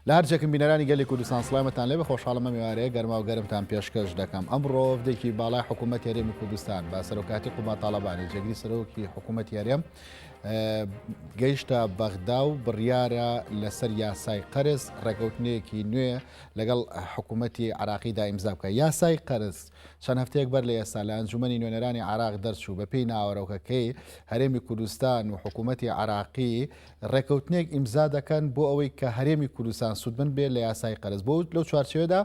لە هەرجێکم بینەرانی گەلی کوردستان سڵامەتان لێ بە خۆشحاڵمە میوارەیە گەرما و گەرمتان پێشکەش دەکەم. ئەمڕۆ دێکی باڵای حکوومەت هەرێمی کوردستان با سەرۆکاتی قوما تاالبانی جێگری سەرۆکی حکوومەت هەرێم گەیشتە بەغدا و بڕیارە لەسەر یاسای قەرز ڕێکەوتنەیەکی نوێ لەگەڵ حکوومەتی عراقیدا ئیمزا بکە. یاسای قەرز چەند هەفتەیەک بەر لە ئێستا لە ئەنجومەنی نوێنەرانی عراق دەرچوو بە پێی ناوەڕۆکەکەی هەرێمی کوردستان و حکوومەتی عراقی ڕێکەوتنێک ئیمزا دەکەن بۆ ئەوەی کە هەرێمی کوردستان سوودمن بێت لە یاسای قەرز. بۆ لەو چوارچێوەدا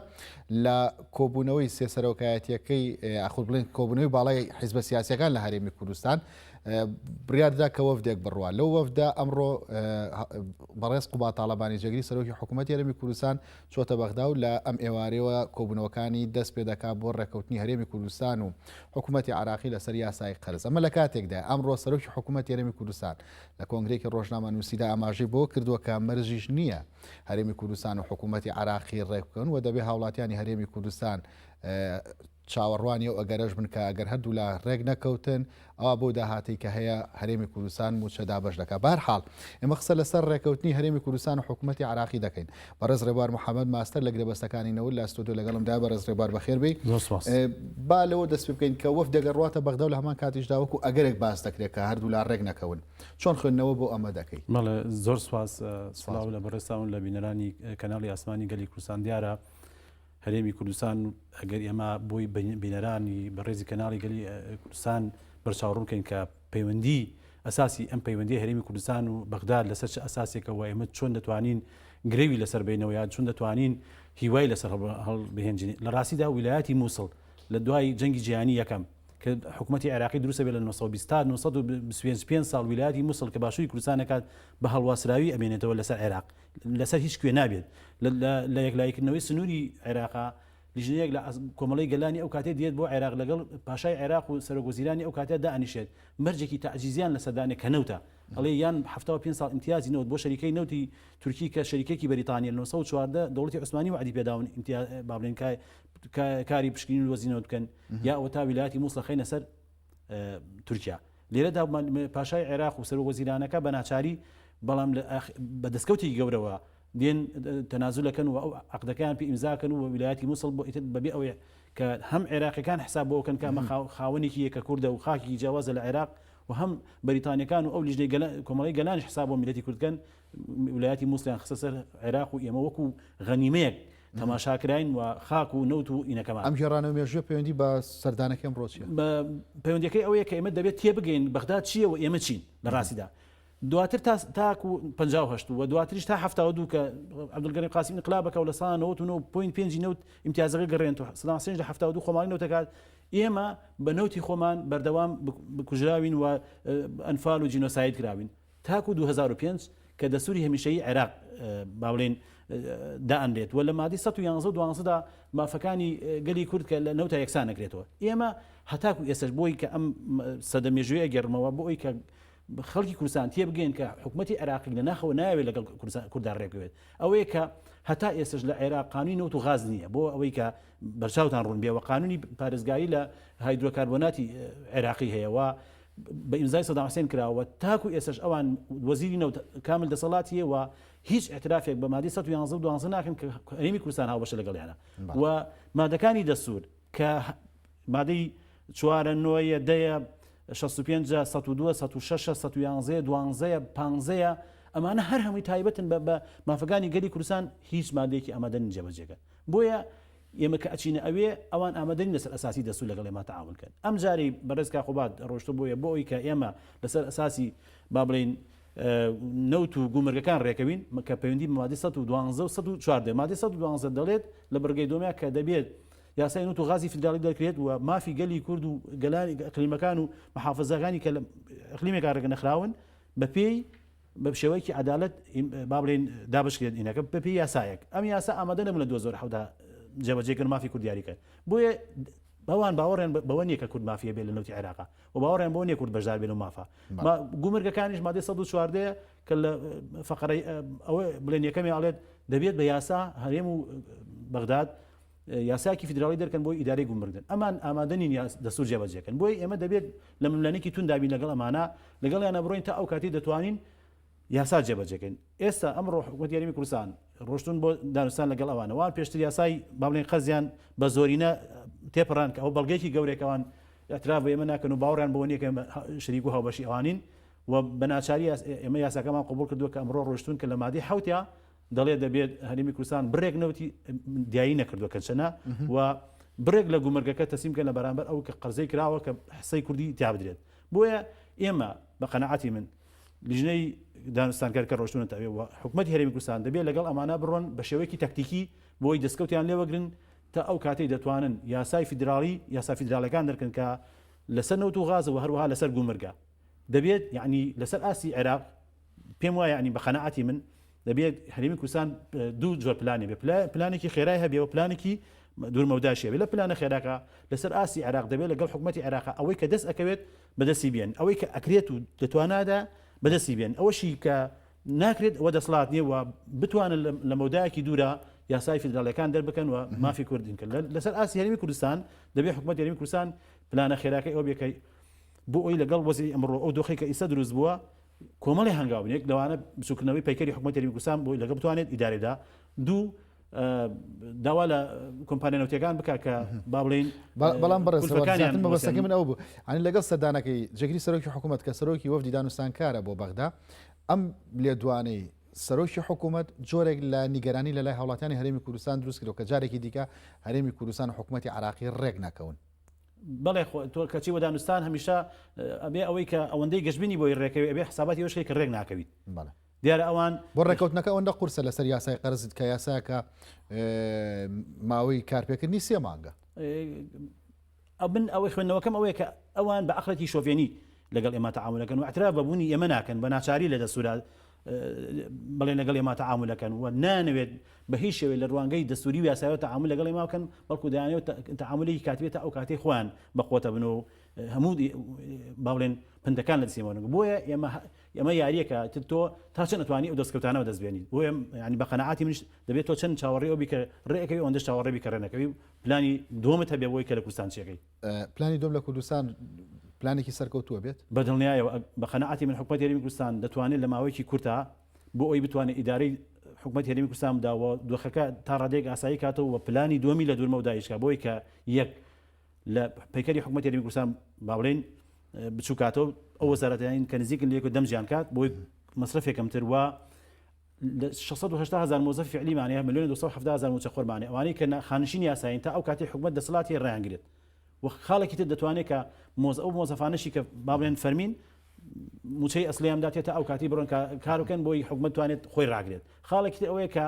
لە کۆبوونەوەی سێسەرۆکایەتیەکەی ئاخور بڵێن کۆبوونەوەی باڵای حیزبە سیاسیەکان لە هەرێمی کوردستان بڕیاردا کە وەفدێک بڕوە. لەو وەفدا ئەمڕۆ بەڕێز قوبا تاالبانی جێگری سەرۆکی حکوومەتی هەرێمی کوردستان چۆتە بەغدا و لە ئەم ئێوارەوە کۆبوونەوەکانی دەست پێ دەکات بۆ ڕێکەوتنی هەرێمی کوردستان و حکوومەتی عراقی لەسەر یاسای قەرز. ئەمە لە کاتێکدا ئەمڕۆ سەرۆکی حکوومەتی هەرێمی کوردستان لە کۆنگرێکی ڕۆژنامە نووسیدا ئاماژەی بۆ کردووە کە مەرجیش نییە هەرێمی کوردستان و حکوومەتی عراقی ڕێک بکەن و دەبێ هاوڵاتیانی هەرێمی کوردستان چاوەڕوانی و ئەگەرەش بن کە ئەگەر هەردوو لە ڕێک نەکەوتن ئەوە بۆ داهاتی کە هەیە هەرێمی کوردستان موچەدا بەش دەکات. بەرحاڵ ئێمە قسە لەسەر ڕێکەوتنی هەرێمی کوردستان و حکوومەتی عراقی دەکەین. بەڕێز ڕێبوار محەممەد ماستەر لە گرێبەستەکانی نەوت لە ئەستۆدیۆ لەگەڵمدا. بەڕێز ڕێبوار بەخێر بێ. با لەوە دەست پێ بکەین کە وەفد دەگەڕاتە بەغدا و لە هەمان کاتیشدا وەکو ئەگەرێک باس دەکرێت کە هەردوو لا ڕێک نەکەون. چۆن خوێندنەوە بۆ ئەمە دەکەیت؟ مەڵێ زۆر سواس سڵاو لە بەڕێستاون لە بینەرانی کەناڵی ئاسمانی گەلی کوردستان. دیارە هەرێمی کوردستان ئەگەر ئێمە بۆی بینەرانی بەڕێزی کەناڵی گەلی کوردستان بەرچاوڕووکەین کە پەیوەندی ئەساسی ئەم پەیوەندی هەرێمی کوردستان و بەغدا لەسەر ئەساسێکەوە ئێمە چۆن دەتوانین گرێوی لەسەر بینەوە یان چۆن دەتوانین هیوای لەسەر هەڵبهێنجین. لە ڕاستیدا ویلایەتی مووسڵ لە دوای جەنگی جیهانی یەکەم کە حکوومەتی عراقی دروستە بێت لە 1925 ساڵ ویلایەتی مووسڵ کە باشووری کوردستان دەکات بە هەڵواسراوی ئەمێنێتەوە لەسەر عێراق لەسەر هیچ کوێ نابێت. لە یەکلایکردنەوەی سنووری عێراقا لیژنەیەک لە کۆمەڵی گەلانی ئەو کاتێ دێت بۆ عێراق لەگەڵ پاشای عێراق و سەرۆکوەزیرانی ئەو کاتێ دائنیشێت مەرجێکی تەعجیزیان لە سەردانێک کە نەوتە ئەڵێ یان 75 ساڵ امتیازی نەوت بۆ شەریکەی نەوتی تورکی کە شەریکێکی بەریتانیا 1914 دەوڵەتی عوسمانی وعدی پێداون بابلێن کاری پشکنین و وەزینەوە بکەن یا ئەوە تا ویلایەتی مووسڵ خەینە سەر تورکیا. لێرەدا پاشای عێراق و سەرۆکوەزیرانەکە بە ناچاری بەڵام بە دەستکەوتی گەورەوە دێن تەنازولەکەن و ئەو عەقدەکەیان پێ ئیمزاکەن و ویلایەتی مووسڵ بەبێ ئەوەیە کە هەم عێراقیەکان حساب بۆکەن کە ئەمە خاوەنێکی یەکە کووردە و خاکی جیاوازە لە عێراق و هەم بەریتانیەکان و ئەو لیژنەی کۆمەڵی گەلانی حساب بۆ میلەتی کوردکەن ویلایەتی مووسڵیان خستە سەر عێراق و ئێمە وەکو غەنیمەیەک تەماشاکراین و خاک و نەوت و ئینەکەمان. ئەم گێڕانەوە مێژووە پەیوەندی بە سەردانەکەم ڕۆچیە پەیوەندیەکەی ئەوەیە کە ئێمە دەبێت تێبگەین بەغدا چییە و ئێمە چین لە ڕاستیدا. دواتر تاکو 58 و دواتریش تا 72 کە عەبدولگەنی قاسیم انقلابەکە و لە ساڵ 99.5 نەوت امتیازەکە گەڕێن و سەدام حوسێن لە 72 خۆماڵی نەوتەکات. ئێمە بە نەوتی خۆمان بەردەوام بکوژراوین و ئەنفال و جینۆساید کراوین تاکو 2005 کە دەسووری هەمیشەیی عێراق باڵێن دائەنرێت و لە مادی 111 مافەکانی گەلی کورد کە لە نەوتە یەکسان نەکرێتەوە. ئێمە هەتاکو ئێسش بۆی کە ئەم سەدەمێژوەیە گەڕمەوە بۆی کە خەڵکی کوردستان تێبگەین کە حکوومەتی عێراقی لە ناخەوە ناوێت لەگەڵ کوردان ڕێکوێت ئەوەیە کە هەتا ئێسش لە عێراق قانونی نەوت و غاز نییە بۆ ئەوەی کە بەرچاوتان ڕوون بێ و قانونی پارێزگایی لە هایدرۆکاربۆناتی عێراقی هەیە و بە ئیمزای سەدام حوسێن کراوە تاکو ئێسش ئەوان وەزیری نەوت کامل دەسەڵاتیە و هیچ اعترافێک بە مادی 111 ناکەن کە هەرێمی کوردستان هاوبەشە لەگەڵیانە و مادەکانی دەسوور کە مادەی 4 9 10 65 102 106 111 12 15 ئەمانە هەر هەمووی تایبەتن بە مافەکانی گەلی کوردستان هیچ مادەیەکی ئامادەن جێبەجێکە. بۆیە ئێمە کە ئەچینە ئەوێ ئەوان ئامادەنی لەسەر ئەساسی دەسوول لەگەڵ ئێمە تەعاونکەن. ئەم جاری بەڕێز کاخوبات ڕۆشتە بۆیە بۆ ئەوی کە ئێمە لەسەر ئەساسی با بڵێن نەوت و گومرگەکان ڕێکەوین کە پەیوەندی مادەی 112 و 114 مادەی 112 دەڵێت لە بەرگەی دۆمیا کە دەبێت یاسای نوت و غازی فیدرالی دەکرێت و مافی گەلی کورد و گەلانی ئەقلیمەکان و محافظەکانی کە لە ئەقلیمێکا ڕێگە نەخراون بە پێی بە شێوەیەکی عەدالەت با بڵێن دابشکرێت ئینەکە بە پێی یاسایەک. ئەم یاسا ئامادە نەبوون لە 2010 جێبەجێکردن مافی کورد دیاریکرد. بۆیە بەوان باوەڕیان بەوە نییە کە کورد مافیە بێت لە نەوتی عێراقا و باوەڕیان بۆ نییە کورد بەشدار بێن و مافا. گومرگەکانیش مادەی 114 کە لە فەقەرەی ئەوە بڵێن یەکەمی ئاڵێت دەبێت بە یاسا هەرێم و بەغداد یاساکی فیدرالی دەرکەن بۆی ئیدارەی گومرگدن. ئەمان ئامادەنین دەسوور جێبەجێکن. بۆی ئێمە دەبێت لە مەملەنێکی تون دابین لەگەڵ ئەمانە لەگەڵیانە بڕۆین تا ئەو کاتی دەتوانین یاسا جێبەجێکن. ئێستا ئەمڕۆ حکوومەتی هەرێمی کوردستان ڕۆشتون بۆ دانوستان لەگەڵ ئەوانەوان پێشتر یاسای با بڵێن قەزیان بە زۆرینە تێپەڕان کە ئەو بەڵگەیەکی گەورێکەوان اعتراف بە ئێمە ناکەن و باوەڕیان بۆ نییە کە شەریک و هاوبەشی ئەوانین و بە ناچاری ئێمە یاساکەمان قبول کردووە کە ئەمڕۆ ڕۆشتون کە لە مادەی حوتیا دەڵێ دەبێت هەرێمی کوردستان بڕێک نەوتی دیایی نەکردووە کە چەنە و بڕێک لە گومرگەکە تەسلیم بکەن لە بەرامبەر ئەو کە قەرزەی کراوە کە حسەی کوردی تیا بدرێت بۆیە ئێمە بە قەنەعەتی من لیژنەی دانوستانکار کە ڕۆشتونەتەوێ و حکوومەتی هەرێمی کوردستان دەبێت لەگەڵ ئەمانە بڕۆن بە شێوەیەکی تەکتیکی بۆی دەستکەوتیان لێوەگرن تا ئەو کاتەی دەتوانن یاسای فیدراڵی یاسا فیدراڵەکان دەرکەن کە لەسەر نەوت و غازە و هەروەها لەسەر گومرگە دەبێت یعنی لەسەر ئاسی عێراق پێم وایە ینی بە قەنەعەتی من دەبێت هەرێمی کوردستان دوو جۆر پلانی بێ پلانێکی خێرای هەبێ و پلانێکی دوورمەوداشیە بێ لە پلانە خێراکە لەسەر ئاسی عێراق دەبێت لەگەڵ حکوومەتی عێراق ئەوەی کە دەست ئەکەوێت بەدەستی بێن ئەوەی کە ئەکرێت و دەتوانادا بەدەستی بێن ئەوەشی کە ناکرێت ئەوە دەسڵات نییە و بتوانن لە مەودایەکی دوورە یاسای فیدراڵیەکان دەربکەن و مافی کوردین کرد لەسەر ئاسی هەرێمی کوردستان دەبێت حکوومەتی هەرێمی کوردستان پلانە خێراکەی ئەو بێکەی بۆ ئەوی لەگەڵ وەزی ئەمڕۆ ئەو دۆخی کە ئیستا دروست بووە کۆمەڵی هەنگاوێک لەوانە بچووکردنەوەی پەیکەری حکوومەتی هەرێمی کوردستان بۆ لەگەڵ بتوانێت ئیدارەدا دوو داوا لە کۆمپانیا نەوتیەکان بکات کە با بڵێن بەڵام بەڕێزەکانی مەبەستەکەی من ئەو بوو ئەنی لەگەڵ سەردانەکەی جەگری سەرۆکی حکوومەت کە سەرۆکی وەفدی دانوستانکارە بۆ بەغدا ئەم لێدوانەی سەرۆکی حکوومەت جۆرێک لە نیگەرانی لە لای هاوڵاتیانی هەرێمی کوردستان دروست کردەوە کە جارێکی دیکە هەرێمی کوردستان و حکوومەتی عراقی ڕێک ناکەون بەڵێ تۆ کەچی وە دانوستان هەمیشە ئەبێ ئەوەی کە ئەوەندەی گەشتبینی بۆی ڕێکەوی ئەبێ حساباتی ئەوشەی کە ڕێک ناکەویت دیارە ئەوان بۆ ڕێکەوتنەکە ئەوەندە قورسە لەسەر یاسای قەرزت کە یاساکە ماوەی کارپێکردنی 3 مانگە من ئەوەی خوێندنەوەکەم ئەوەیە کە ئەوان بە ئەخڵەتی شۆڤێنی لەگەڵ ئێمە تەعاملەکەن و اعتراف بەبوونی ئێمە ناکەن بە ناچاری لە دەسوورە بەڵێ لەگەڵ ئێمە تەعاملەکەن و نانەوێت بە هیچ شێوەیە لە ڕوانگەی دەستوری و یاسایەوە تەعامل لەگەڵ ئێمە بکەن بەڵکو دەیانەوێت تەعاملێکی کاتبێتە ئەو کاتەی خۆیان بەخۆتە بن و هەموو با بڵێن پندەکان لە دەستیەوە بۆیە ئێمە یاریەکە تۆ تا چەند ئەتوانی ئەو دەستکەوتانەوە دەست بێنیت بۆیە ینی بە قەنەعاتی منش دەبێت تۆ چەند چاوەڕێ ئەو بیکە ڕێەکەوی ئەوەندە چاوەڕێ بیکە ڕێنەکەوی پلانی دووەمت هەبێ بۆی کە لە کوردستان چیەکەی پلانی دوم لە کوردستان پلانێکی سەرکەوتووە بێت بەدڵنیایەوە بە قەنەعاتی من حکوومەتی هەرێمی کوردستان دەتوانێت لە ماوەیەکی کورتە بۆ ئەوی بتوانێت ئیدارەی حکوومەتی هەرێمی کوردستان بداوە دۆخەکە تا ڕادێک ئاسایی کاتەوە و پلانی دووەمی لە دوورمە و داعشکا بۆی کە یەک لە پەیکەری حکوومەتی هەرێمی کوردستان با بڵێن بچووکاتەوە ئەو وەزارەتیان کە نزیکن لێک و دەمجیان کات بۆی مەصرفێکەمتر وە 680,000 مۆزەفی فعلیمانەیە 1,270,000 موچەخۆرمانێ ئەوانەی کە خانشین یاساین تا ئەو کاتی حکوومەت دەسەڵاتی ڕێیانگرێت و خاڵێکی تر دەتوانێت کە ئەو مۆزەفانەشی کە با بڵێن فەرمین موچەی ئەسلیان داتێتە ئەو کاتی بڕۆن کارەکەن بۆی حکوومەت توانێت خۆی ڕاگرێت خاڵێکی تر ئەوەیە کە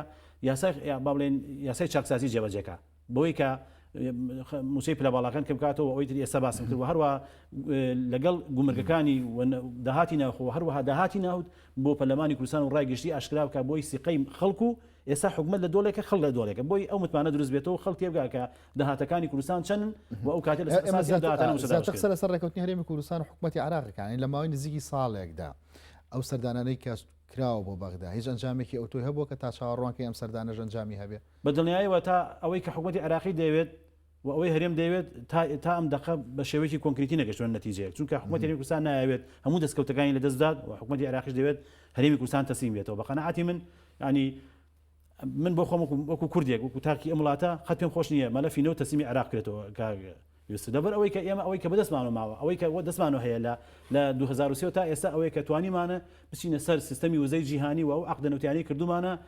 یاسای با بڵێن یاسای چاکسازی جێبەجێکە بۆی کە موچەی پلەباڵەکان کە بکاتەوە ئەوەی تر ئێستا باسم کرد و هەروە لەگەڵ گومرگەکانی داهاتی ناوخۆ هەروەها داهاتی ناوت بۆ پەرلەمانی کوردستان و ڕایگەشتی ئاشکرا بکە بۆی سیقەی خەڵکو و ئێستا حکوومەت لە دۆڵێکە خەڵ لە دۆڵێکە بۆی ئەو متمانە دروست بێتەوە خەڵ تێبگا کە داهاتەکانی کوردستان چەندن و ئەو کاتێ لەسەر لەسەر ڕێکەوتنی هەرێمی کوردستان و حکوومەتی عراقەکانی لە ماوەی نزیکی ساڵێکدا ئەو سەردانانەی کە کراوە بۆ بەغدا هیچ ئەنجامێکی ئەوتۆی هەبووە کە تا چاوەڕوانکەی ئەم سەردانە ئەنجامی هەبێ بەدڵنیاییەوە تا ئەوەی کە حکوومەتی عراقی دەوێت و ئەوەی هەرێم دەوێت تا ئەم دقە بە شێوەیەکی کۆنکریتی نەگەشتوە نەتیجەیە چونکە حکوومەتی هەرێمی کوردستان نایەوێت هەموو دەستکەوتەکانی لە دەستدات و حکوومەتی عراقیش دەوێت هەرێمی کوردستان تەسلیم بێتەوە بە قەنەعەتی من ینی من بۆ خۆم وەکو کوردێک وەکو تاکی ئەم وڵاتە خەت پێم خۆش نییە مەلەفی نەوت تەسلیمی عراق کرێتەوە ویست دەبەر ئەوەی کە ئێمە ئەوەی کە بەدەستمانەوە ماوە ئەوەی کە دەستمانەوە هەیە لە 2023 تا ئێستا ئەوەی کە توانیمانە بچینە سەر سیستەمی وزەی جیهانی و ئەو عەقدە نەوتیانەی کردومانە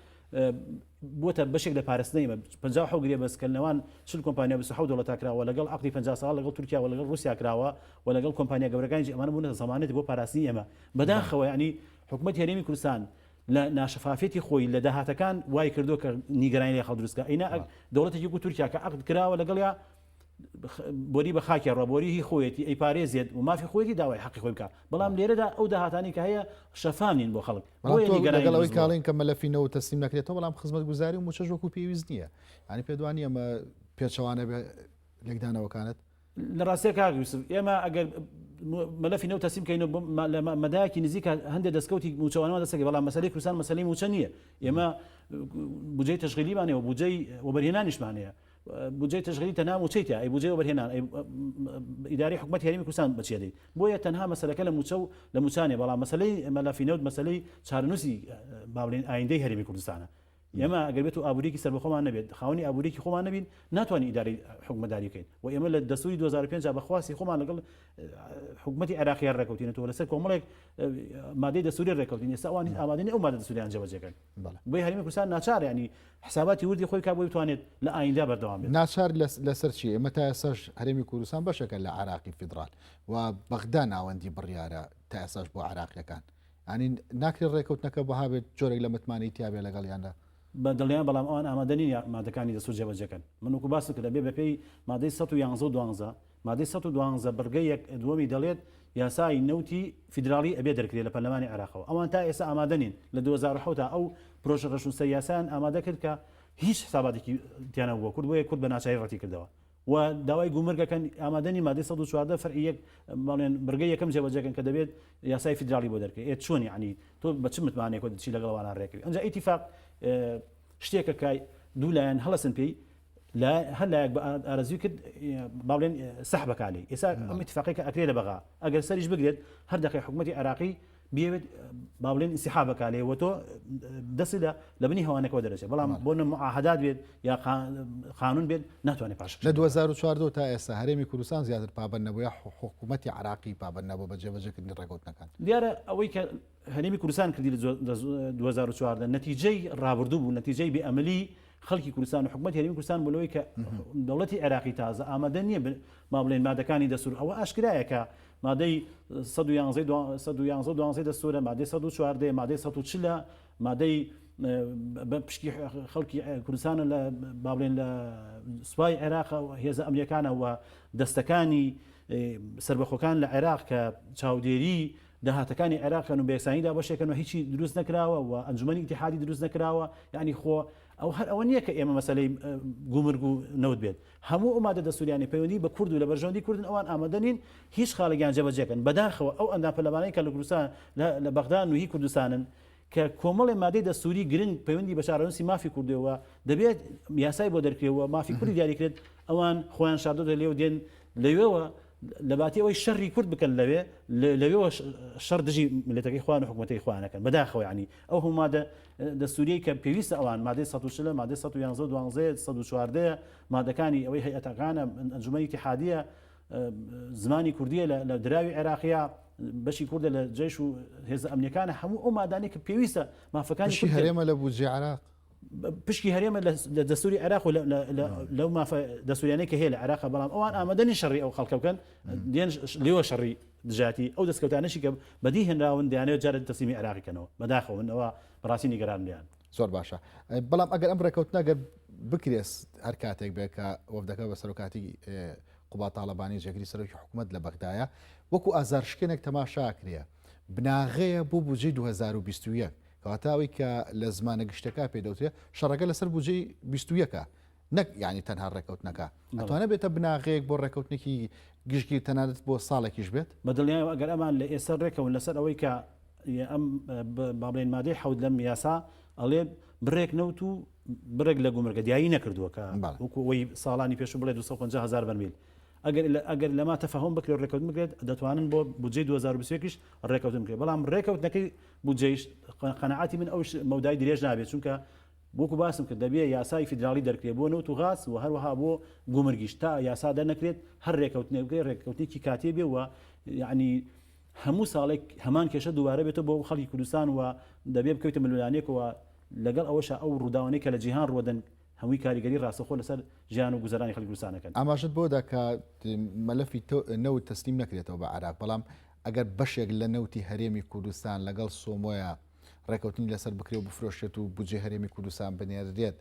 بۆتە بەشێک لە پاراستنەوە 57 گرێ بەسکردنەوەن چل کۆمپانیا 27 دەوڵەت کراوە لەگەڵ عەقدی 50 ساڵ لەگەڵ تورکیا و لەگەڵ رووسیا کراوە و لەگەڵ کۆمپانیا گەورەکانی ئەمانە بوونە زەمانێتی بۆ پاراستنی ئێمە بەداخەوە ینی حکوومەتی هەرێمی کوردستان لە ناشەفافێتی خۆی لە داهاتەکان وای کردو کە نیگەرانی لێ خەڵ دروستکە ئەینا دەوڵەتێکی وەکو تورکیا کە عەقد کراوە لەگەڵیا بۆری بە خاکی ڕۆبۆری خۆیەتی ئەی پارێزیێت و مافی خۆیەتی داوای حەقی خۆی بکە بەڵام لێرەدا ئەو داهاتانی کە هەیە شەفامنین بۆ خەڵک لەگەڵەوەی کاڵین کە مەلەفینەوە تەسلیم نەکرێتەوە بەڵام خزمەت گوزاری و موچەش وەکو پێویست نییە ینی پێدوانی ئەمە پێچەوانە لێکدانەوەکانت لە ڕاستیە کاک یوسف ئێمە ئەگەر مەلەفی نەوت تەسلیم کەین لە مەدایەکی نزیکە هەندێک دەستکەوتی موچەوانەوە دەسەکە بەڵام مەسەلەی کوردستان مەسەلەی موچە نییە ئێمە بودجەی تەشغیلیمانەوە بودجەی وەبەرهێنانیشمانەیە بودجەی تەشغیلی تەنها موچەیتە ئەی بودجەی وەبەرهێنان ئیداری حکوومەتی هەرێمی کوردستان بەچێ دەیت بۆیە تەنها مەسەلەکە لە موچە و لە موچانێ بەڵام مەسەلەی مەلەفی نەوت مەسەلەی چارەنووسی با بڵێن ئایندەی هەرێمی کوردستانە ئێمە ئەگەر بێت و ئابوووریکی سەر بە خۆمان نەبێت خاوەنی ئابوووریکی خۆمان نبین ناتوانین ئیداری حکومەتداری بکەین و ئێمە لە دەستوری 2005 بەخواسی خۆمان لەگەڵ حکومەتی عێراقیان ڕێکەوتینەوە لەسەر کۆمەڵێک مادەی دەستوری ڕێکەوتین ئێستا ئەوان ئامادەنی ئەو مادە دەستوریان جێبەجێکەن بۆی هەرێمی کوردستان ناچار ینی حساباتی وردی خۆی کا بۆی بتوانێت لە ئایندا بەردەوام بێت ناچار لەسەر چی ئێمە تا ئێساش هەرێمی کوردستان بەشێکە لە عراقی فیدرال و بەغدا ناوەندی بڕیارە تا ئێساش بۆ عراقیەکان ینی ناکرێت ڕێکەوتنەکە بەها بێت جۆرێک لە متمانەی تیاابێ لەگەڵیاندا بە دڵیان بەڵام ئەوان ئامادەنی مادەکانی دەسوور جێبەجەکەن من وەکو باس کە دەبێ بەپێی مادەی 112 مادەی 112 بەرگەی دووەمی دەڵێت یاسای نەوتی فیدرالی ئەبێ دەرکرێت لە پەرلەمانی عێراقەوە ئەوان تا ئێستا ئامادەنین لە 2010 تا ئەو پرۆژە ڕەشنووسە یاسایان ئامادە کرد کە هیچ حساباتێکی تیانە بووە کورد بۆیە کورد بە ناچاری ڕەتی کردەوە و داوای گومرگەکەن ئامادەنی مادەی 114 فەرعی بەڵێن بەرگەی یەکەم جێبەجێکن کە دەبێت یاسای فیدرالی بۆ دەرکرێت چۆنی عنی تۆ بە چ متمانێک چی لەگەڵوانان ڕێکردی ئەنجا ئیتیفاق شتێکە کای دوو لایەن هەڵەسن پێی هەر لایەک بە ئارەزوی کرد باڵێن سەح بەکالی ئێستا ئەم ئیتیفاقی کە ئەکرێ لە بەغا ئەگەر سەریش بگرێت هەر دەقەی حکومەتی عێراقی بێوێت باڵێن ئیسیحاب بەکالێ و تۆ دەستی لە بنی هەوانەکەەوە دەرەچێت بەڵام بۆ معاهدات بێت یا قانون بێت ناتوانێت پاش لە 2014 تا ئێستا هەرێمی کوردستان زیاتر پابند نەبووە حکومەتی عراقی پابند نەبوو بە جێبەجێکردنی ڕێکەوتنەکان دیارە ئەوەی کە هەرێمی کوردستان کردی لە 2014 نەتیجەی ڕابردوو بوو نەتیجەی بێئەمەلی خەڵکی کوردستان و حکومەتی هەرێمی کوردستان بۆ لەوەی کە دەوڵەتی عێراقی تازە ئامادە نییە ما بڵێن مادەکانی دەسوور ئەوە ئاشکرایە کە مادەی 111 دەستورە مادەی 114 مادەی 140 مادەی پشکی خەڵکی کوردستانە لە باڵێن لە سوپای عێراق هێزە ئەمریکانە و دەستەکانی سربەخۆکان لە عێراق کە چاودێری داهاتەکانی عێراقن و بێکسانیدا بەشێکن و هیچی دروست نەکراوە و ئەنجومەنی ئیتیحادی دروست نەکراوە یعنی خۆ ئەو هەر ئەوە نییە کە ئێمە مەسەلەی گومرگ و نەوت بێت هەموو ئەو مادە دەستوریانی پەیوەندی بە کورد و لە بەرژەوەندی کوردن ئەوان ئامادەنین هیچ خاڵێکیان جێبەجێکن بەداخەوە ئەو ئەندام پەرلەمانەی کە لە کوردستان لە بەغدا و هی کوردستانن کە کۆمەڵی مادەی دەستوری گرنگ پەیوەندی بە شارەنووسی مافی کوردەوە دەبێت یاسای بۆ دەرکرێەوە مافی کوردی دیاریکرێت ئەوان خۆیان شاردۆ لێو دێن لەوێەوە لەباتی ئەوەی شەڕی کورد بکەن لەوێەوە شەڕ دژی ملەتەکەی خوان و حکومەتی خوانەکەن بەداخەوە ینی ئەو هەموو مادە دەستوریی کە پێویستە ئەوان مادەی 140 مادەی 111 114 مادەکانی ئەوەی هەیئەتەکانە ئەنجومەنی ئیتیحادیە زمانی کوردیە لە دراوی عێراقیە بەشی کوردە لە جێش و هێزە ئەمریکانە هەموو ئەو مادانی کە پێویستە مافەکانی هەرێمە لە بودجێ عێراق پشکی هەرێمە لە دەستوری عێراق و لەو مافە دەستوریانەی کە هەیە لە عێراق بەڵام ئەوان ئامادەنی شەڕی ئەو خەڵکە بکەن دێن لێوە شەڕی دژاتی ئەو دەستکەوتانەشی کە بەدی هێنراون دەیانێت جارە تەسلیمی عێراقیکەنەوە بەداخەوەنەوە بەڕاستی نیگەران لیان زۆر باشە بەڵام ئەگەر ئەم ڕێکەوتنە گەر بکرێت هەر کاتێک بێت کە وەفدەکە بە سەرۆکاتی قوبا تاڵەبانی جێگری سەرۆکی حکوومەت لە بەغدایە وەکو ئازارشکێنێک تەماشاکرێ بناغەیە بۆ بودجەی 2021 کەواتاوی کە لە زمانە گشتەکە پێدەوتێت شەڕەکە لەسەر بودجەی 21 نەک یعنی تەنها ڕێکەوتنەکە ئەتوانە بێتە بناغەیەک بۆ ڕێکەوتنێکی گشتی تەنانەت بۆ ساڵێکیش بێت بەدڵنیایە ئەگەر ئەمان لە ئێستا ڕێکەون لەسەر ئەوەی کە ئەم باڵێن مادەی حەوت لەم یاسا ئەڵێ بڕێک نەوت و بڕێک لە گومرگە دیایی نەکردووە کە وەکوەوەی ساڵانی پێش بڵێ 250,000 بەرمیل ئەگەر لەما تەفەهۆم بکرێت ڕێکەوت بکرێت دەتوانن بۆ بودجەی 2021 ڕێکەوتن بکرێت بەڵام ڕێکەوتنەکەی بودجەیش قەنەعاتی من ئەو مەودای درێژ نابێت چونکە بۆکو باسم کرد دەبێت یاسای فیدرالی دەرکرێت بۆ نەوت و غاز و هەروەها بۆ گومرگیش تا یاسا دەرنەکرێت هەر ڕێکەوتنێک بکرێت ڕێکەوتنێکی کاتێ بێ و یعنی هەموو ساڵێک هەمان کێشە دووبارە بێتە بۆ خەڵکی کوردستان و دەبێت بکەوتە ملوانێکەوە لەگەڵ ئەوەش ئەو ڕووداوانەی کە لە جیهان ڕۆدەن هەمووی کاریگەری ڕاستەخۆ لەسەر ژیان و گوزەرانی خەڵکی کوردستانەکەن ئاماژت بۆدا کە مەلەفی نەوت تەسلیم نەکرێتەوە بە عێراق بەڵام ئەگەر بەشێک لە نەوتی هەرێمی کوردستان لەگەڵ سۆمۆیە ڕێکەوتنی لەسەر بکرێ و بفرۆشێت و بودجێ هەرێمی کوردستان بنێردێت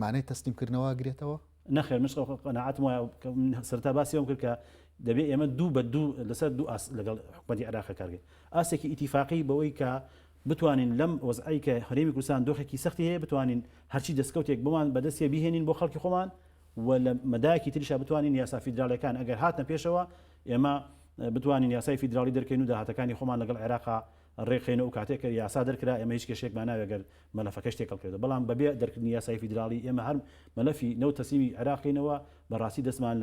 مانای تەسلیمکردنەوە گرێتەوە نەخێر مش قەنەعاتم وایە سەرتا باسیەوەم کرد کە دەبێت ئێمە دوو بە دوو لەسەر دوو ئاس لەگەڵ حکومەتی عێراق کارگەین ئاسێکی ئیتیفاقی بەوەی کە بتوانین لەم وەزعی کە هەرێمی کوردستان دۆخێکی سەختی هەیە بتوانین هەرچی دەستکەوتێک بمان بەدەستێ بیهێنین بۆ خەڵکی خۆمان و لە مەدایەکی تریشا بتوانین یاسا فیدرالیەکان ئەگەر هاتنە پێشەوە ئێمە بتوانین یاسای فیدرالی دەرکەین و داهاتەکانی خۆمان لەگەڵ عێراقا ڕێخێنە و کاتێک یاسا دەرکرا ئێمە هیچ کێشێکمان ناوێگەر مەلەفەکە شتێک هەڵکرێتەوە بەڵام بەبێ دەرکردنی یاسای فیدرالی ئێمە هەر مەلەفی نەوت تەسلیمی عێراقینەوە بەڕاستی دەستمان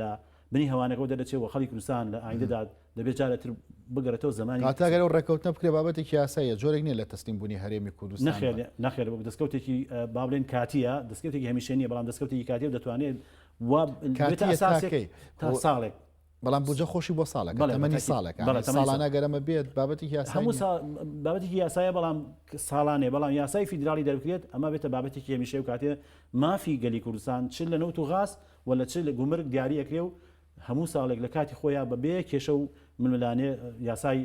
بنی هەوانەکە دەرەچێت و خەڵی کوردستان لە ئایندەدا دەبێت جارێتتر بگەڕێتەوە زمانی کاتاگەر و ڕێکەوتنە بکرێ بابەتێکی یاساییە جۆرێک نیە لە تەسلیم بوونی هەرێمی کوردستان نەخێر دەستکەوتێکی با بڵێن کاتیە دەستکەوتێکی هەمیشەنیە بەڵام دەستکەوتێکی کاتی و دەتوانێت تا ساڵێک بەڵام بجە خۆشی بۆ ساڵێک تەمەنی ساڵێک ساڵانە گەرەمە بێت بابەتێکی هەموو بابەتێکی یاسایە بەڵام ساڵانێ بەڵام یاسای فیدرالی دەرکرێت ئەمە بێتە بابەتێکی هەمیشە و کاتێ مافی گەلی کوردستان چ لە نەوت و غاز ولا چ لە گومرگ دیاریەکرێ و هەموو ساڵێک لە کاتی خۆیان بەبێ کێشە و ململانێ یاسای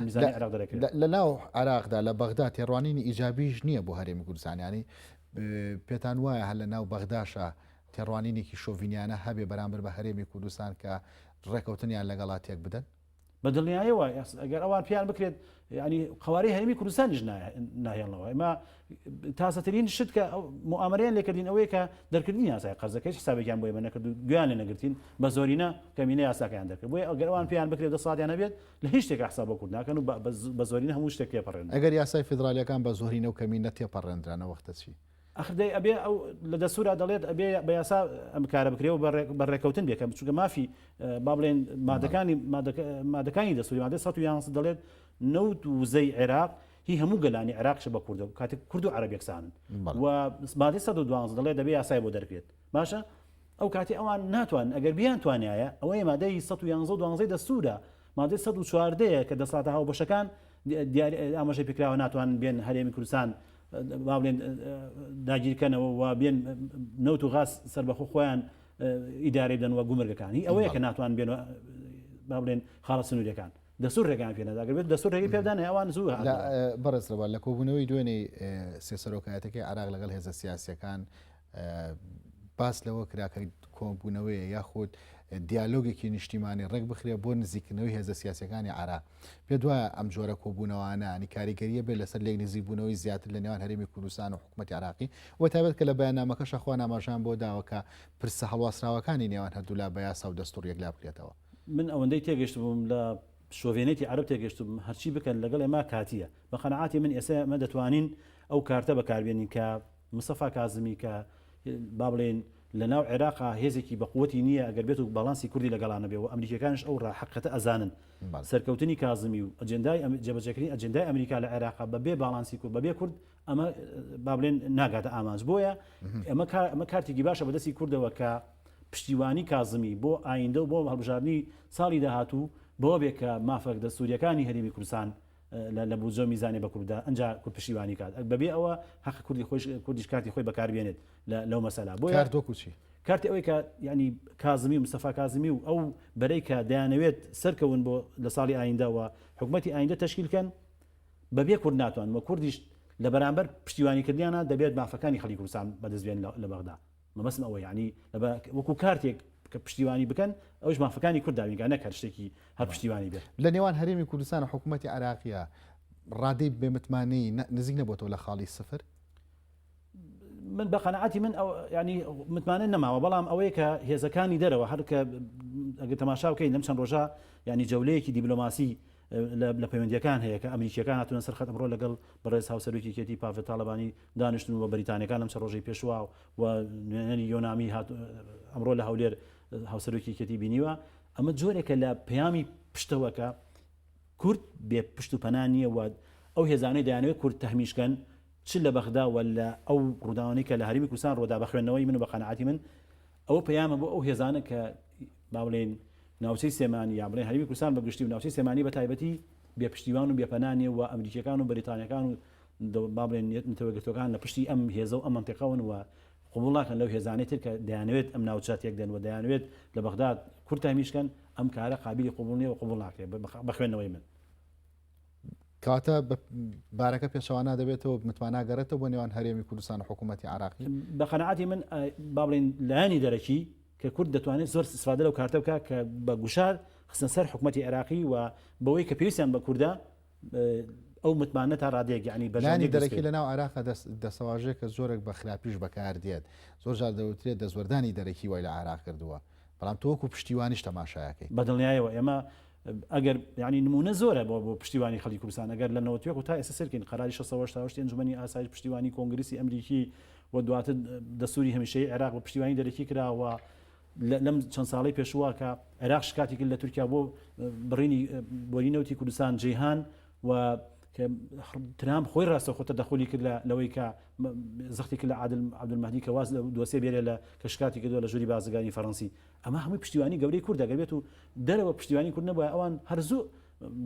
میزانی عێراق دەرەکرێت لە ناو عێراقدا لە بەغدا تێڕوانینی ئیجابیش نییە بۆ هەرێمی کوردستان ینی پێتان وایە هەر لە ناو بەغداشە تێڕوانینێکی شۆڤینیانە هەبێ بەرامبەر بە هەرێمی کوردستان کە ڕێکەوتنیان لەگەڵاتێک بدەن بەدڵنیایەوە ئەگەر ئەوان پیان بکرێت ینی قوارەی هەرێمی کوردستانیش ناهێنەوە ئەمە تازەترین شت کە موامەرەیان لێکردین ئەوەیە کە دەرکردنی یاسای قەرزەکەی حسابێکیان بۆ ئێمە نەکرد و گویان لێ نەگرتین بە زۆرینە کەمینە یاساکەیان دەکرد بۆیە ئەگەر ئەوان پیان بکرێت 10 ساڵیان نەبێت لە هیچ شتێک حساب بۆ کورد ناکەن و بە زۆرینە هەموو شتێک تێپەڕێن ئەگەر یاسای فیدرالیەکان بە زۆرینە و کەمینە تێپەڕێنرانە وەختە چی ئەخدەی ئەبێ ئەو لە دەسوورا دەڵێت ئەبێ بە یاسا ئەم کارە بکرێ و بەڕێکەوتن بێکە بچووکە مافی با بڵێن مادەکانی دەسووری مادە 111 دەڵێت نەوت وزەی عێراق هی هەموو گەلانی عێراقش بە کوردە و کاتێک کورد و عەرەبێکسانن و مادەی 112 دەڵێت دەبێ یاسای بۆ دەرکرێت باشە ئەو کاتی ئەوان ناتوان ئەگەر بیان توانایە ئەوەی مادەی 111 دەسوورە مادەی 114 کە دەساتە هاوبەشەکان ئاماژەی پێکراوە ناتوان بێن هەرێمی کوردستان با بڵێن داگیرکەنەوە و بێن نەوت و غاز سەربەخۆ خۆیان ئیدارەی بدەن وە گومرگەکانی ئەوەیە کە ناتوان بێن با بڵێن خاڵە سنوورەکان دەسوور ڕێگان پێ نەداگەر بێت دەسوور ڕێگەی پێدانێ ئەوان زوو بەڕێزەوە لە کۆبوونەوەی دوێنێ سێسەرۆکایەتەکەی عێراق لەگەڵ هێزە سیاسیەکان باس لەوە کراکە کۆبوونەوەی یاخود دیالۆگێکی نیشتیمانی ڕێک بخرێ بۆ نزیکردنەوەی هێزە سیاسیەکانی عێراق پێ دوایە ئەم جۆرە کۆبوونەوەانە نی کاریگەریە بێت لەسەر لێک نزیکبوونەوەی زیاتر لە نێوان هەرێمی کوردستان و حکوومەتی عێراقی و تایبەت کە لە بەیاننامەکەش خۆ ناماژان بۆ داوەکە پرسە هەڵواسراوەکانی نێوان هەردوو لا بە یاسا و دەستوور یەکلا بکرێتەوە من ئەوەندەی تێگەشت بووم لە شۆڤێنێتی عەرب تێگەشتم هەرچی بکەن لەگەڵ ئێمە کاتیە بە قەنەعاتی من ئێستا ئەمە دەتوانین ئەو کارتە بەکاربێنین کە مستەفا کازمی کە با بڵێن لە ناو عێراقا هێزێکی بەقوەتی نییە ئەگەر بێت و باڵانسی کوردی لەگەڵانە بێ و ئەمریکەکانش ئەو ڕاحەقەتە ئەزانن سەرکەوتنی کازمی و ئەجندای جێبەجێکردنی ئەجندای ئەمریکا لە عێراقا بەبێ باڵانسی کورد بەبێ کورد ئەمە با بڵێن ناگاتە ئامانج بۆیە ئەمە کارتێکی باشە بەدەستی کوردەوە کە پشتیوانی کازمی بۆ ئایندە و بۆ هەڵبژاردننی ساڵی داهاتوو بۆ بێ کە مافەک دەسووریەکانی هەرێمی کوردستان لە بوجە میزانێ بە کووردا ئەنج کورد پشتیوانی کات بەبێ ئەوە حەق کوردیش کاتی خۆی بەکاربێنێت لەو مەسەلا بۆ کاردۆکوچی کارتی ئەوەی کە ینی کازمی و مستەفا کازمی و ئەو بەرەی کە دەیانەوێت سەرکەون بۆ لە ساڵی ئایندەوە حکوومەتی ئایندە تەشکیلکەن بەبێ کورد ناتوان وە کوردیش لە بەرامبەر پشتیوانیکردیانە دەبێت مافەکانی خەڵکی کوردستان بەدەستبێن لە بەغدا مەبەستم ئەوە ینی وەکو کارتێک کە پشتیوانی بکەن ئەوش مافەکانی کورد داوینگە نەکات شتێکی هەر پشتیوانی بێت لە نێوان هەرێمی کوردستان و حکوومەتی عێراقیە ڕادەی بێمتمانەی نزیک نەبووەوە لە خاڵی سفر من بە قەنەعاتی من ینی متمانە نەماوە بەڵام ئەوەیە کە هێزەکانی دەرەوە هەر کە ئەگەر تەماشا بکەین لەم چەند ڕۆژە ینی جەولەیەکی دیبلۆماسی لە پەیوەندیەکان هەیە کە ئەمریکیەکان هاتوونە سەر خەت ئەمڕۆ لەگەڵ بەڕێز هاوسەرۆکی کێتی پاڤێت تاڵەبانی دانیشتن و بەریتانیەکان لەم چەند ڕۆژەی پێشوا و نوێنەری یۆنامی ئەمڕۆ لە هەولێر هاوسەرۆکی کێتی بینیوە ئەمە جۆرێکە لە پەیامی پشتەوەکە کورد بێ پشت و پەنا نییە و ئەو هێزانەی دەیانەوێت کورد تەحمیشکەن چ لە بەغدا و لە ئەو ڕووداوانەی کە لە هەرێمی کوردستان ڕۆدا بەخوێندنەوەی من و بە قەنەعاتی من ئەوە پەیامە بۆ ئەو هێزانە کە با بڵێن ناوچەی سێمانی یا بڵێن هەرێمی کوردستان بەگشتی و ناوچەی سێمانی بە تایبەتی بێ پشتیوان و بێپەنانێ و ئەمریکیەکان و بەریتانیەکان و با بڵێن نەتەوەگرتوەکان لە پشتی ئەم هێزە و ئەم منتیقەون و قبول ناکەن لەو هێزانەی تر کە دەیانەوێت ئەم ناوچاتێک دەن و دەیانەوێت لە بەغدا کورد تەحمیشکەن ئەم کارە قابلی قبول نییە و قبول ناکرێت بەخوێندنەوەی من کاتە بارەکە پێشەوانە دەبێتەوە متماناگەڕێتەوە بۆ نێوان هەرێمی کوردستان و حکوومەتی عێراقی بە قەنەعاتی من با بڵێن لایانی دەرەکی کە کورد دەتوانێت زۆر استفادە لەو کارتە بکات کە بە گوشار خستن سەر حکوومەتی عێراقی و بەوەی کە پێویستیان بە کووردا ئەو متمانە تا ڕادەیەک یعنی بەلانی دەرەکی لە ناو عێراقا دەسەواژەیە کە زۆرێک بە خراپیش بەکاردێت زۆر جار دەوترێت دەزوەردانی دەرەکی وای لە عێراق کردووە بەڵام تۆ وەکو پشتیوانیش تەماشایەکەی بەدڵنیایەوە ئێمە ئەگەر ینی نمونە زۆرە بۆ پشتیوانی خەڵکی کوردستان ئەگەر لە 91 و تا ئێستا سەرکەین قەراری 6 ئەنجومەنی ئاسایش پشتیوانی کۆنگرسی ئەمریکی و دواتر دەسووری هەمیشەی عێراق بە پشتیوانی دەرەکی کراوە لەم چەند ساڵی پێشوە کە عێراق شکاتی کرد لە تورکیا بۆ بڕینی بۆرینەوتی کوردستان جیهان و ترامپ خۆی ڕاستە خۆتە دەخۆلی کرد لەوەی کە زەختی کرد لە عەبدولمەهدی کە واز دۆسیە بێرێ لە کەشکاتی کردووە لە ژووری بازرگانی فەڕەنسی ئەمە هەمووی پشتیوانی گەورەی کوردە گەبێت و دەرەوە پشتیوانی کورد نەبووە ئەوان هەرزوو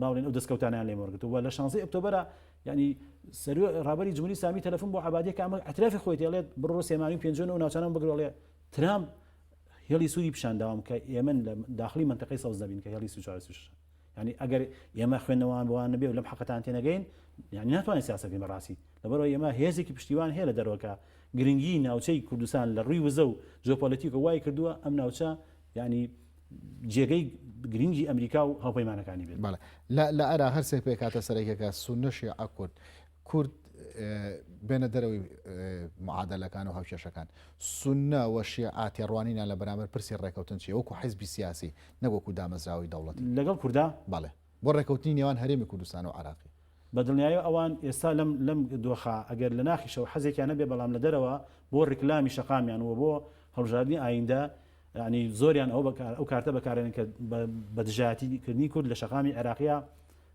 باڵێن ئەو دەستکەوتانیان لێ وەرگرتووە لە 16 ئۆکتۆبەرە ینی سەروە ڕابەری جمهوری ئیسلامی تەلەفۆن بۆ عەبادیە کە ئەمە ئەترافی خۆی دەڵێت بڕۆ سێمانی و پێنجۆن و ناوچانان بگرۆڵێ ترامپ هێڵی سووری پیشانداوام کە ئێمە لە داخلی منتەقەی سەوز دەبین کە هێڵی سوچارسوش ینی ئەگەر ئێمە خوێندنەوەوان بۆوان نەبێ و لەم حەقەتان تێنەگەین ینی ناتوانین سیاسەتی بەڕاستی لەبەرەوە ئێمە هێزێکی پشتیوان هەیە لە دەرەوەکە گرنگی ناوچەی کوردستان لە ڕووی وزە و ژۆپۆلیتیک وای کردووە ئەم ناوچە ینی جێگەی گرنگی ئەمریکا و هاوپەیمانەکانی بێت لە ئەرا هەرسێک پێکاتە سەرێکەکە سونەشی کورد بێنە دەرەوەی معادلەکان و هاوکێشەکان سونە و شیعاتی ڕوانینە لە بەرامبەر پرسی ڕێکەوتن چیە وەکو حیزبی سیاسی نەوەکو دامەزراوی دەوڵەتی لەگەڵ کووردا بەڵێ بۆ ڕێکەوتنی نێوان هەرێمی کوردستان و عراقی بەدڵنیایی ئەوان ئێستا لەم دۆخە ئەگەر لە ناخیشەوە حەزێکیان نەبێ بەڵام لە دەرەوە بۆ ڕیکلامی شەقامیان و بۆ هەڵبژاردننی ئایندە ینی زۆریان ئەو کارتە بەکارێن کە بە دژایەتیکردنی کورد لە شەقامی عێراقیە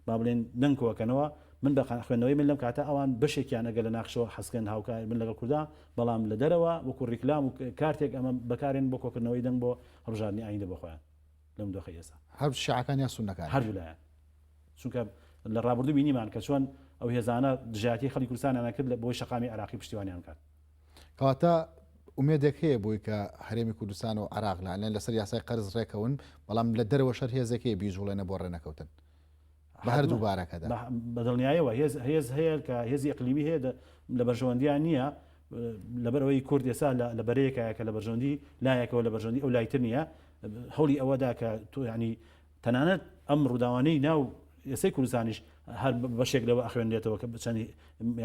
با بڵێن دەنگکۆکەنەوە من بە خوێندنەوەی من لەم کاتە ئەوان بەشێکیان ئەگەر لە ناخشەوە حەسکەن هاوکار من لەگەڵ کووردا بەڵام لە دەرەوە وەکو ڕیکلام و کارتێک ئەمە بەکارێن بۆ کۆکردنەوەی دەنگ بۆ هەڵبژاردننی ئایندە بەخۆیان لەم دۆخە ئێستا هەر شیعەکان یا سونەکان هەردوولایەن چونکە لە ڕابردوو بینیمان کە چۆن ئەو هێزانە دژایەتی خەڵکی کوردستانیان کرد بۆی شەقامی عێراقی پشتیوانیان کرد کەواتە ئومێدێک هەیە بۆی کە هەرێمی کوردستان و عراق لەن لەسەر یاسای قەرز ڕێکەون بەڵام لە دەرەوە شەر هێزەکەی بیژوڵێنە بۆ ڕێنەکەوتن بە هەردوو بارەکەدا بەدڵنیایەوە هێز هەیە کە هێزی ئەقلیمی هەیە لە بەرژەوەندیان نییە لەبەرەوەی کورد ئێستا لە بەرەیەکایە کە لە بەرژەوەندی لایەکەوە لە بەرژەوەندی ئەو لایتر نییە هەوڵی ئەوەدا کە تۆ ینی تەنانەت ئەم ڕووداوانەی ناو ئێسەی کوردستانیش هەر بەشێک لەوە ئەخوێنێتەوە کە بچەنی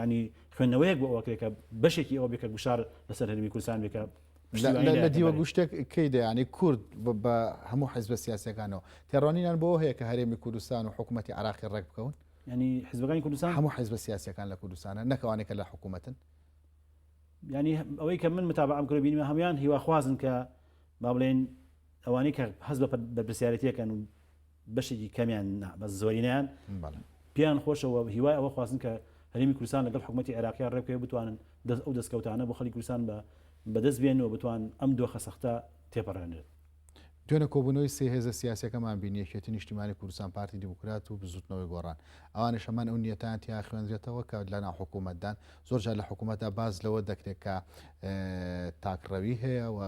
ینی خوێندنەوەیەک بۆ ئەوەکرێکە بەشێکی ئەوە بێکە گوشار لەسەر هەرێمی کوردستان بێکە لە دیوە گوشتێک کەی دەیانی کورد بە هەموو حیزبە سیاسەکانەوە تێڕوانینان بۆ هەیە کە هەرێمی کوردستان و حکوومەتی عراقی ڕێک بکەون ینی حیزبەکانی کوردستان هەموو حیزبە سیاسەکان لە کوردستانە نەکەوانێکە لە حکوومەتن ینی ئەوەی کە من متابعەم کرد بینیمە هەمویان هیواخوازن کە با بڵێن ئەوانەی کە حەز بە بەرپرسیارەتیەکەن و بەشێکی کەمیان بە زۆرینیان پیان خۆشەوە هیوای ئەوە خوازن کە هەرێمی کوردستان لەگەڵ حکوومەتی عێراقیان ڕێکەوە بتوانن ئەو دەستکەوتانە بۆ خەڵکی کوردستان بەدەست بێنەوە بتوان ئەم دۆخە سەختە تێپەڕێنێت دوێنە کۆبوونەوەی سێ هێزە سیاسەکەمان بینی یەکێتی نیشتیمانی کوردستان پارتی دیموکرات و بزوتنەوەی گۆڕان ئەوانش هەمان ئەو نیەتان تیا خوێنرێتەوە کە لەناو حکوومەتدان زۆرجار لە حکوومەتدا باز لەوە دەکرێت کە تاکڕەوی هەیە و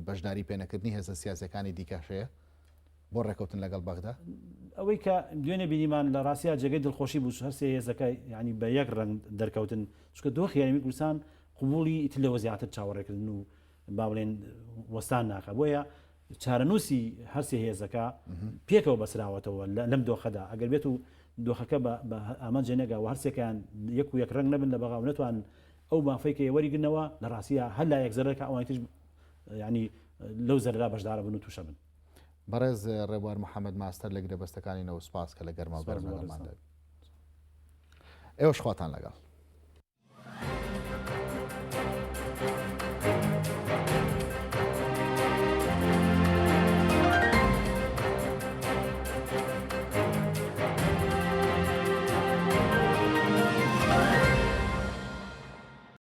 بەشداری پێنەکردنی هێزە سیاسەکانی دیکەشەیە بۆ ڕێکەوتن لەگەڵ بەغدا ئەوەی کە دوێنێ بینیمان لە ڕاستیا جێگەی دڵخۆشی بوو هەر سێ هێزەکە ینی بە یەک ڕنگ دەرکەوتن چکە دۆخی هەرێمی کوردستان قبوڵی ئیتر لەوە زیاتر چاوەڕێکردن و با بڵێن وەستان ناکە بۆیە چارەنووسی هەرسێ هێزەکە پێکەوە بەسراوەتەوە لەم دۆخەدا ئەگەر بێت و دۆخەکە بە ئامانجێ نەگا و هەرسێکیان یەک و یەک ڕنگ نەبن لە بەغا و نەتوان ئەو مافەیەکە وەریگرنەوە لە ڕاستیە هەر لا یەک زەرەکە ئەوانی تر ینی لەو زەررا بەشدارە بن و تووشە بن بەڕێز ڕێبوار محەممەد ماستەر لە گرێبەستەکانی نەوە سپاس کە لە گەرما بەرمەڵماندا ئێوەش خواتان لەگەڵ